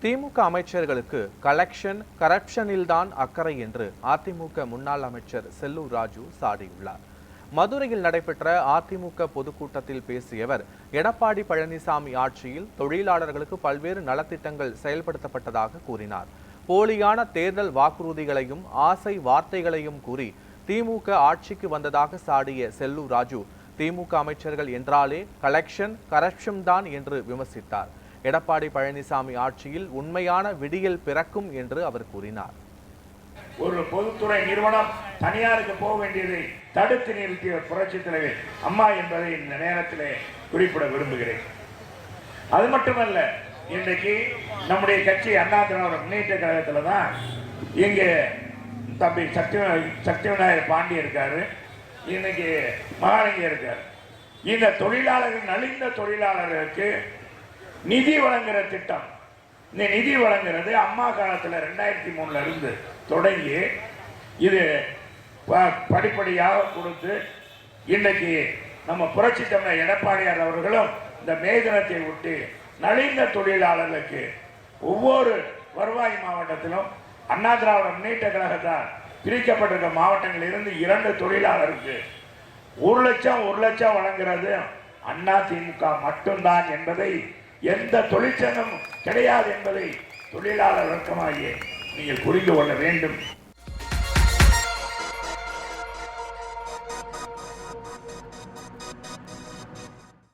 திமுக அமைச்சர்களுக்கு கலெக்ஷன் கரப்ஷனில்தான் அக்கறை என்று அதிமுக முன்னாள் அமைச்சர் செல்லூர் ராஜு சாடியுள்ளார். மதுரையில் நடைபெற்ற அதிமுக பொதுக்கூட்டத்தில் பேசிய அவர், எடப்பாடி பழனிசாமி ஆட்சியில் தொழிலாளர்களுக்கு பல்வேறு நலத்திட்டங்கள் செயல்படுத்தப்பட்டதாக கூறினார். போலியான தேர்தல் வாக்குறுதிகளையும் ஆசை வார்த்தைகளையும் கூறி திமுக ஆட்சிக்கு வந்ததாக சாடிய செல்லூர் ராஜு, திமுக அமைச்சர்கள் என்றாலே கலெக்ஷன் கரப்ஷன் தான் என்று விமர்சித்தார். எடப்பாடி பழனிசாமி ஆட்சியில் உண்மையான விடியல் பிறக்கும் என்று அவர் கூறினார். ஒரு பொதுத்துறை நிறுவனம் தனியாருக்கு போக வேண்டியதை தடுத்து நிறுத்திய புரட்சி தலைவர் அம்மா என்பதை இந்த நேரத்தில் குறிப்பிட விரும்புகிறேன். அது மட்டுமல்ல, இன்றைக்கு நம்முடைய கட்சி அண்ணா திராவிட முன்னேற்ற கழகத்தில் தான் இங்கே தம்பி சக்தி விநாயகர் பாண்டி இருக்காரு, இன்னைக்கு மகாலிங்க இருக்காரு. இந்த தொழிலாளர்கள், நலிந்த தொழிலாளர்களுக்கு நிதி வழங்குகிற திட்டம், இந்த நிதி வழங்குறது அம்மா காலத்தில் 2003 இருந்து தொடங்கி இது படிப்படியாக கொடுத்து இன்றைக்கு நம்ம புரட்சி தமிழர் எடப்பாடியார் அவர்களும் இந்த மேதனத்தை விட்டு நலிந்த தொழிலாளர்களுக்கு ஒவ்வொரு வருவாய் மாவட்டத்திலும் அண்ணா திராவிட முன்னேற்ற கழகத்தால் பிரிக்கப்பட்டிருக்க மாவட்டங்களில் இருந்து 2 தொழிலாளருக்கு 1 லட்சம் வழங்குறது அண்ணா திமுக மட்டும்தான் என்பதை, எந்த தொழிற்சங்கம் கிடையாது என்பதை தொழிலாளர் வர்க்கமாகிய நீங்கள் புரிந்து கொள்ள வேண்டும்.